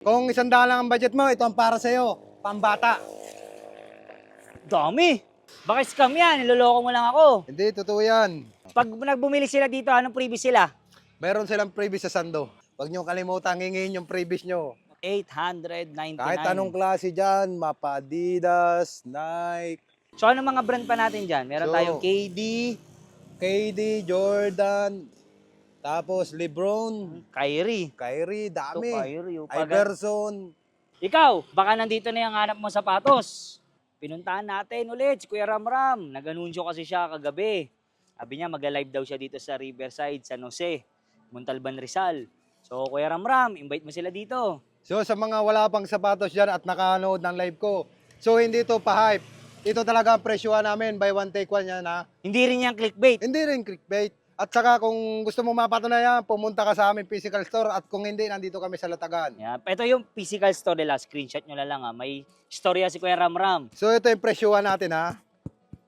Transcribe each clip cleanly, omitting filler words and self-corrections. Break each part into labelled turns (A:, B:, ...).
A: Kung 100 lang ang budget mo, ito ang para sa'yo. Pambata.
B: Dami. Baka scam yan, niloloko mo lang ako.
A: Hindi, totoo yan.
B: Pag nagbumili sila dito, anong previous sila?
A: Meron silang freebies sa Sando. Huwag nyo kalimutan, hingin yung freebies nyo.
B: 899.
A: Kahit anong klase dyan, mapa Adidas, Nike,
B: So, anong mga brand pa natin dyan? Meron
A: So,
B: tayong KD,
A: KD, Jordan, tapos Lebron,
B: Kyrie.
A: Kyrie, dami.
B: Kyrie.
A: Iverson.
B: Ikaw, baka nandito na yung hanap mo sapatos. Pinuntahan natin ulit si Kuya Ramram. Nag-anunsyo kasi siya kagabi. Sabi niya mag-live daw siya dito sa Riverside, San Jose, Montalban, Rizal. So Kuya Ramram, invite mo sila dito.
A: So sa mga wala pang sapatos dyan at nakanood ng live ko, so hindi to pa-hype. Ito talaga ang presyuhan namin, buy one take one yan ha.
B: Hindi rin yan clickbait.
A: Hindi rin clickbait. At saka kung gusto mo mapatunayan, pumunta ka sa aming physical store at kung hindi, nandito kami sa Latagan.
B: Yeah. Ito yung physical store nila. Screenshot nyo na lang ha. May storya si Kuya Ramram.
A: So ito yung presyuhan natin ha.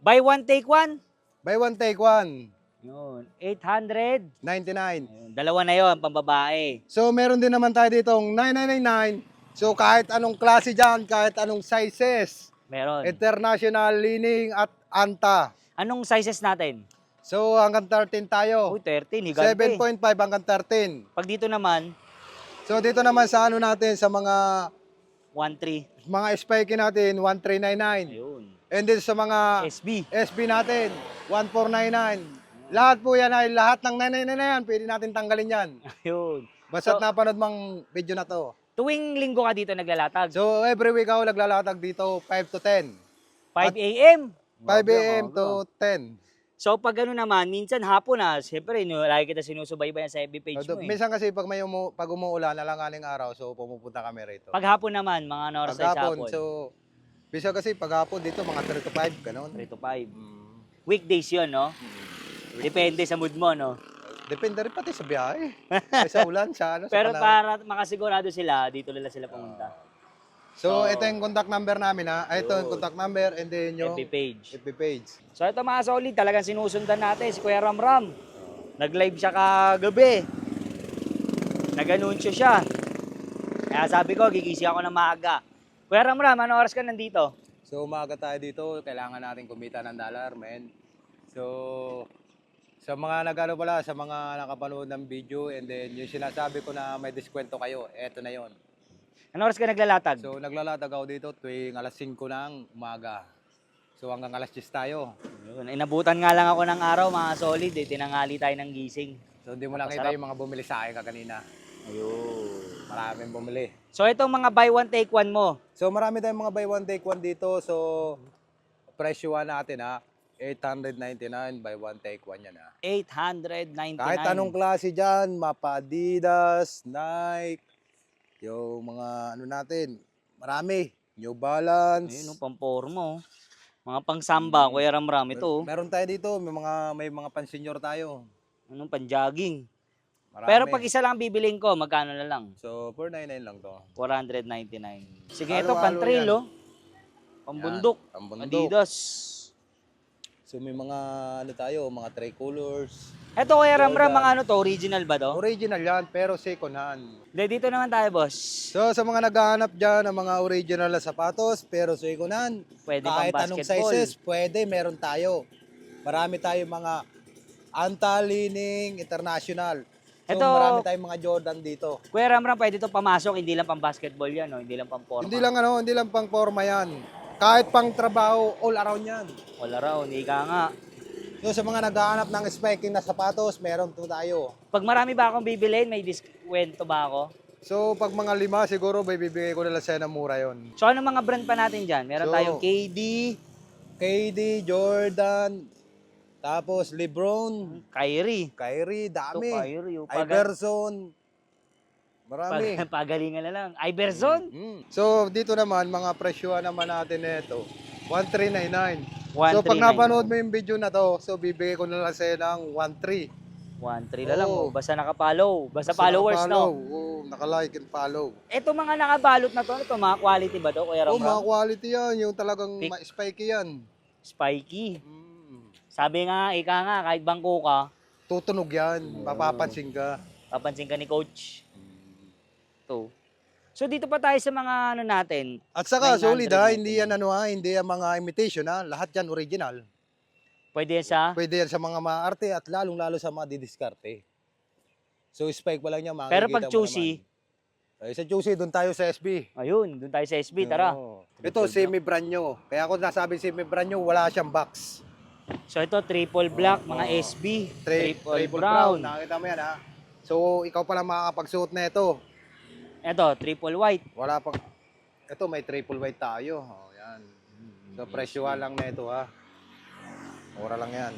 B: Buy one, take one.
A: Buy one take one,
B: Yun. 800.
A: 99.
B: Ayun. Dalawa na yon pambabae.
A: So meron din naman tayo ditong 9999. So kahit anong klase dyan, kahit anong sizes,
B: Meron.
A: international, leaning at anta.
B: Anong sizes natin?
A: So hanggang 13 tayo.
B: Uy, 13. Higante.
A: 7.5 hanggang 13.
B: Pag dito naman,
A: So dito naman sa ano natin, sa mga
B: 1.3.
A: spiky natin, 1399.
B: Ayun.
A: And then sa mga
B: SB.
A: SB natin, 1499. Lahat po yan ay lahat ng 999 na yan, pwede natin tanggalin yan.
B: Ayun.
A: Basta't
B: So-
A: napanood mang video na to.
B: Tuwing linggo ka dito naglalatag.
A: So every week ako naglalatag dito 5 to 10.
B: 5 a.m.
A: 5 a.m. to 10.
B: So pag gano'n naman, minsan hapon na, siyempre, lagi kita sinusubaybayan sa FB page mo eh.
A: Minsan kasi pag pag umuulan, nalanganing araw, so pumupunta kami rito.
B: Pag hapon naman, mga ano oras tayo sa
A: Paghapon,
B: hapon?
A: so bisa kasi paghapon dito mga 3 to 5, ganun.
B: 3 to 5.
A: Mm.
B: Weekdays yun, no? Depende sa mood mo, no?
A: Depende rin pati sa biyahe. Sa ulan, sa ano, sa
B: Pero
A: panahon.
B: para makasigurado sila, dito nila sila pumunta.
A: So, ito yung contact number namin ha. Ito yung contact number and then yung
B: FB page.
A: FB page.
B: So ito mga solid, talagang sinusundan natin si Kuya Ramram. Nag-live siya kagabi. Nag-anunsyo siya. Kaya sabi ko, gigising ako ng maaga. Kuya Ramram, ano oras ka nandito?
A: So, umaga tayo dito, kailangan natin kumita ng dollar, men. So, sa mga nagano pala, sa mga nakapanood ng video and then yung sinasabi ko na may diskwento kayo, eto na yon.
B: Ano oras ka naglalatag?
A: So, naglalatag ako dito tuwing alas 5 ng umaga. So, hanggang alas 10 tayo.
B: Yun, inabutan nga lang ako ng araw mga solid. Tinangali tayo ng gising.
A: So, hindi mo nakita
B: Masarap.
A: yung mga bumili sa akin kanina.
B: Ayun.
A: Maraming bumili.
B: So itong mga buy one take one mo.
A: So, marami tayong mga buy one take one dito. So, presyuhan natin ha. 899 buy one take one yan ha.
B: 899.
A: Kahit anong klase dyan, mapa Adidas, Nike, yung mga ano natin, marami. New Balance.
B: Ayun, pampormo. Mga pangsamba, Kuya Ramram. Ito,
A: Meron tayo dito, may mga pan-senior tayo.
B: anong panjogging.
A: Marami.
B: Pero pag isa lang bibiling ko, magkano na lang?
A: So, 499 lang to.
B: 499. Sige, ito,
A: Halo-halo
B: pan-trail,
A: yan.
B: oh. Pambundok.
A: Yan, pambundok.
B: Adidas.
A: So, may mga ano tayo, mga tricolors.
B: Ito, Kuya Ramram,
A: Jordan.
B: mga ano to, original ba to?
A: Original yan, pero second hand.
B: Hindi, dito naman tayo, boss.
A: So, sa mga naghahanap dyan ng mga original na sapatos, pero second hand,
B: Pwede
A: kahit
B: pang
A: anong
B: basketball.
A: sizes, pwede, meron tayo. Marami tayo mga Anta-Leaning International. So,
B: Ito-
A: marami tayong mga Jordan dito.
B: Kuya Ramram, pwede to pamasok, hindi lang pang basketball yan, no? Hindi lang pang forma.
A: Hindi lang pang forma yan. Kahit pang trabaho, all around yan.
B: All around, ika nga.
A: So, sa mga naghahanap ng spiking na sapatos, meron to tayo.
B: Pag marami ba akong bibilhin, may diskwento ba ako?
A: So, pag mga 5, siguro, bibigay ko nila sa'yo ng mura yon.
B: So, ano mga brand pa natin dyan? Meron
A: So,
B: tayong KD,
A: KD, Jordan, tapos Lebron,
B: Kyrie.
A: Kyrie,
B: Ito,
A: dami.
B: Kyrie.
A: Iverson, marami.
B: Pagalingan na lang. Iverson?
A: So, dito naman, mga presyuhan naman natin nito, 1399. So,
B: 139.
A: pag napanood mo yung video na to, so bibigay ko na lang sa'yo ng 13.
B: 1.3 na lang.
A: Oo.
B: Oh. Basta nakapollow. Basta followers, no?
A: Oo, naka-like and follow.
B: Ito mga nakabalot na to, ito mga quality ba to, Kuya
A: Oh, mga
B: Ramram?
A: quality yan, yung talagang
B: Pick.
A: spiky yan.
B: Spiky. Sabi nga, ika nga, kahit bangko ka,
A: Tutunog yan, mapapansin ka.
B: papansin ka ni coach. Ito. So dito pa tayo sa mga ano natin.
A: At saka
B: 900
A: solid ha,
B: natin.
A: hindi yan ano ha, hindi yan mga imitation ha, lahat yan original.
B: Pwede yan sa...
A: Pwede yan sa mga maarte at lalong-lalo sa mga didiskarte. So spike pa lang niya, makikita
B: Pero pag
A: mo
B: choosy,
A: naman. Ay, sa choosy, doon tayo sa SB.
B: ayun, doon tayo sa SB, tara.
A: Oo. Ito, semi-brand nyo. Kaya ako nasabi semi-brand nyo, wala siyang box.
B: So ito, triple black, mga
A: Oo.
B: SB,
A: Triple
B: triple
A: brown.
B: brown.
A: Nakita mo yan ha. So, ikaw pala makakapagsuot na ito.
B: Ito, triple white.
A: Wala pang... Ito, may triple white tayo. Oh, yan. So, presyohan lang na ito ha. Mura lang yan.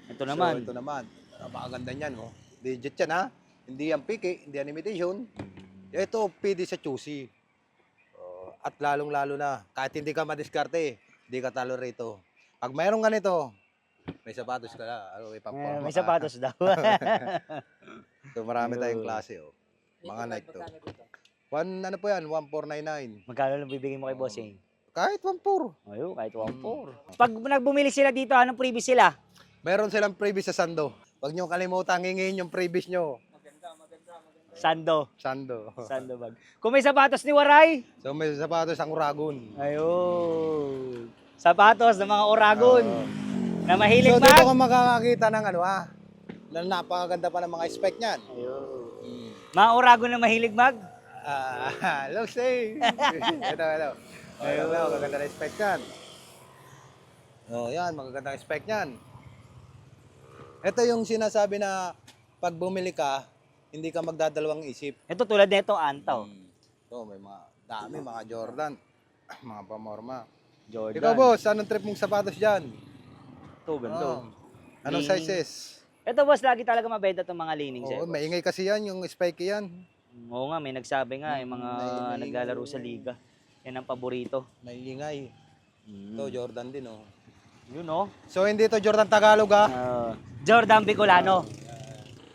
B: Ito naman.
A: So, ito naman. Napakaganda niyan. Oh. Legit yan ha. Hindi yan piki, hindi yan imitation. Ito, pwede sa choosy. At lalong-lalo na, kahit hindi ka madiskarte, hindi ka talo rito. Pag mayroong ganito, may sapatos ka na. Ano,
B: May sapatos daw.
A: So, marami tayong klase. Oh. Mga Nike to. Ano po yan? 1499.
B: Magkano lang bibigyan mo kay Bossing?
A: Kahit 14.
B: Ayun, kahit 1.4. Pag nagbumili sila dito, anong previous sila?
A: Meron silang freebies sa Sando. Huwag nyo kalimutan, hingin yung freebies nyo.
B: Sando.
A: Sando.
B: Sando bag. Kung may sapatos ni Waray,
A: So, may sapatos ang Uragon.
B: ayun. Sapatos ng mga Oragon na mahilig
A: So, dito
B: mag...
A: ka makakakita ng ano ha. Na napakaganda pa ng mga spec niyan.
B: Ayun. Mga Oragon na mahilig mag...
A: Look, say. ito. Ayun, magaganda na spec yan. Oh, yan, magaganda na spec yan. Ito yung sinasabi na pag bumili ka, hindi ka magdadalawang isip.
B: Ito tulad nito, Antaw.
A: So, may mga dami, mga Jordan, mga pamorma.
B: Jordan.
A: Ikaw, boss, anong trip mong sapatos dyan?
B: Ito, ganito.
A: Anong
B: Leaning.
A: sizes?
B: Ito, boss, lagi talaga mabenta itong mga leaning
A: Oo,
B: sa'yo.
A: maingay kasi yan, yung spiky yan.
B: Oo nga, may nagsabi nga, yung mga
A: May-
B: naglalaro sa liga. Yan ang paborito.
A: Maingay. Ito, Jordan din, oh.
B: Yun, oh.
A: So, hindi to Jordan Tagalog, ha?
B: Jordan Bicolano.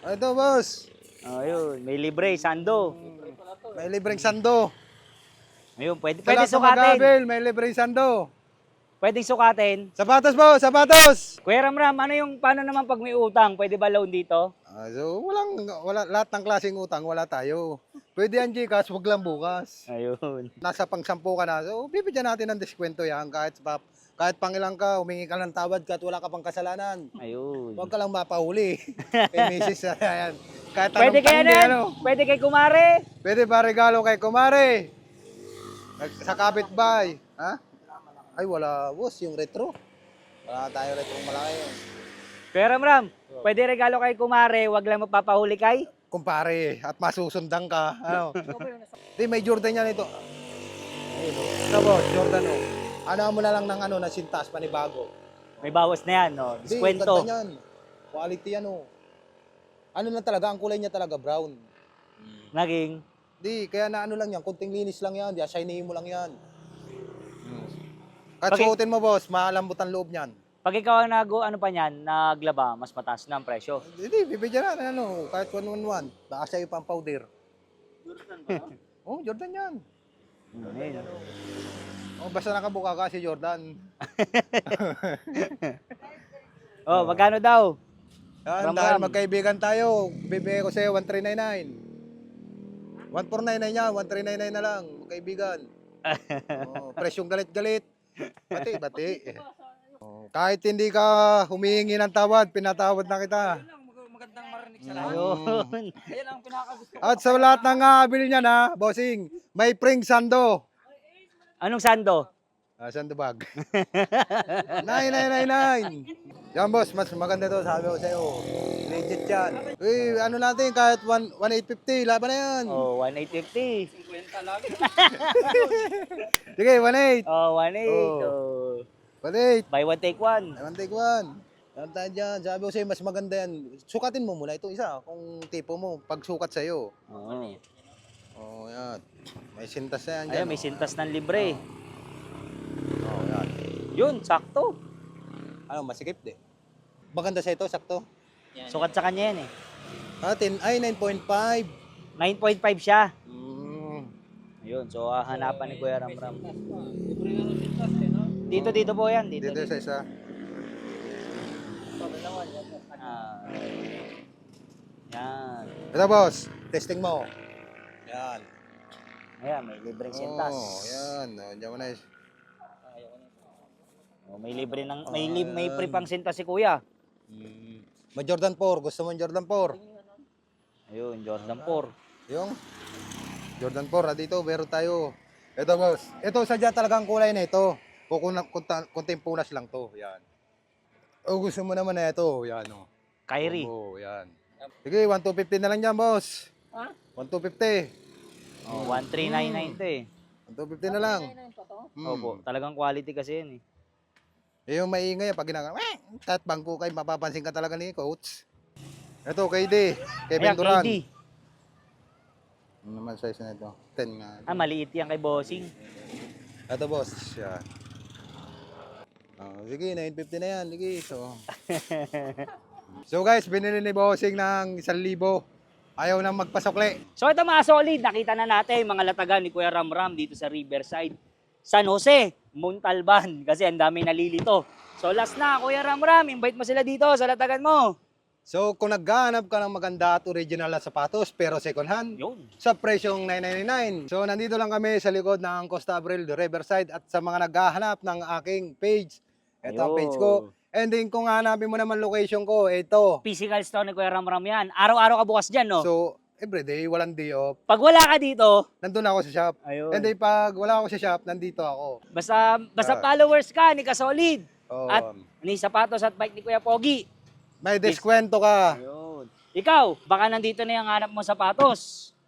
A: Ito, boss.
B: Ayun, may libre, Sando.
A: May libreng sando.
B: Ayun, pwede
A: Sa lahat ng
B: sukatin.
A: magabel, may libreng sando.
B: Pwedeng sukatin.
A: Sapatos, boss, sapatos!
B: Kuya Ramram, paano naman pag may utang? Pwede ba loan dito?
A: So, lahat ng klaseng utang, wala tayo. Pwede yan, Gcash, wag lang bukas.
B: Ayun.
A: Nasa pang-sampu ka na, so bibigyan natin ng diskwento yan. Kahit pangilang ka, humingi ka ng tawad kahit wala ka pang kasalanan.
B: Ayun.
A: Huwag ka lang mapahuli. Kay Mrs. Ayan. Kahit
B: Pwede kaya
A: tandi,
B: na? Pwede kay Kumare?
A: Pwede ba regalo kay Kumare? Sa kapitbahay. Ha? Ay, wala, boss, yung retro. Wala tayo retro malaki.
B: Kuya Ramram, pwede regalo kay Kumare, wag lang mapapahuli kay?
A: Kumpare, at masusundan ka. Ano? Di, may Jordan yan ito. Ayun, oh. Ito, boss, Jordan, oh. Ano mo na lang ng na sintas, panibago.
B: May bawas na yan, no?
A: Di,
B: Diskwento.
A: ganda yan. Quality yan, oh. Ano na talaga, ang kulay niya talaga brown.
B: Naging,
A: Di, kaya na ano lang yan, kunting linis lang yan, di, shiny mo lang yan. Kahit
B: Pag-
A: suotin mo, boss, malambot ang loob niyan.
B: pag ikaw ang naglaba, mas mataas na ang presyo.
A: Hindi, bibigyan na, kahit 111. Baka sa'yo pang powder. Jordan ba? Oh, Jordan yan.
B: Ayun.
A: Oh, basta nakabuka ka si Jordan.
B: Oh, magkano daw?
A: Yan,
B: Ram-ram.
A: dahil magkaibigan tayo, bibigay ko sa'yo 1399. 1499 yan, 1399 na lang, kaibigan. Oh, presyong galit-galit. Bati. Oh, kahit hindi ka humihingi ng tawad, pinatawad na kita.
C: Magandang marinig sa
B: Ayun.
C: Ayan ang pinakagusto ko.
A: At sa lahat ng bili niya na, bossing, may pring sando.
B: Anong sando?
A: Sando bag. 9999. Yan boss, mas maganda to, sabi ko sa'yo. Legit yan. Uy, ano natin, kahit 1850, laban na yan.
B: Oh, 1850.
C: 50 lang.
A: Sige, 18.
B: Oh, 18.
A: Oh.
B: Oh.
A: 18.
B: Buy one, take one.
A: One take one. Yan tayo dyan. Sabi ko sa'yo, mas maganda yan. Sukatin mo muna itong isa, kung tipo mo, pagsukat sa'yo.
B: Oh.
A: Oh, yan. May sintas na yan dyan.
B: Ayun, may sintas ng libre.
A: Oh, yan.
B: Yun, sakto.
A: Ano, masikip di. Maganda sa ito, sakto.
B: Sukat sa kanya yan eh.
A: Atin, ay 9.5.
B: 9.5 siya.
A: Mm.
B: Ayun, so hahanapan ni Kuya Ramram. Dito po yan. Dito.
A: Dito sa isa.
B: Ah. Yan.
A: Ito boss, testing mo. Yan.
B: Ayan, may libreng sintas.
A: yan. Diyan mo na.
B: May libre ng may free pang sintas si Kuya.
A: May Jordan 4. Gusto mo yung Jordan 4?
B: Ayun, Jordan 4.
A: Yung Jordan 4, dito, meron tayo. Ito, boss. Ito, sadya talagang kulay na ito. Kunting punas lang to. Yan. O, gusto mo naman na ito. Yan, o.
B: Kyrie.
A: Oo, yan. Sige, 1,250 na lang yan, boss.
C: Ha?
A: 1,250.
B: Oh, 1399 to eh.
A: 1,250 na lang.
B: Opo, talagang quality kasi yan eh.
A: Eh, yung maingay, pag ginagawa, tat bangko kayo, mapapansin ka talaga ni coach. Ito, KD. Kevin
B: Ayan,
A: Durant.
B: KD.
A: Ano naman size na ito? 10 nga.
B: Ah, maliit yan kay Bossing.
A: Ito, boss. Yan. Sige, 950 na yan. Sige, so guys, binili ni Bossing ng 1,000. Ayaw nang magpasokle.
B: So ito mga solid, nakita na natin mga latagan ni Kuya Ramram dito sa Riverside. San Jose, Montalban, kasi ang dami nalilito. So last na, Kuya Ramram, invite mo sila dito sa latagan mo.
A: So kung naghahanap ka ng maganda at original na sapatos pero second hand,
B: Yun.
A: sa presyong 999. So nandito lang kami sa likod ng Costa Abril, Riverside at sa mga naghahanap ng aking page. Ito ang page ko. And then kung hanapin mo naman location ko, ito.
B: Physical store ni Kuya Ramram yan. Araw-araw ka bukas dyan, no?
A: So everyday, walang day off.
B: Pag wala ka dito,
A: Nandun ako sa shop.
B: ayun.
A: And then pag wala ako sa shop, nandito ako.
B: Basta followers ka ni Kasolid.
A: Oh,
B: At ni sapatos at bike ni Kuya Pogi.
A: may deskwento ka.
B: Ayun. Ikaw, baka nandito na yung hanap mo sapatos.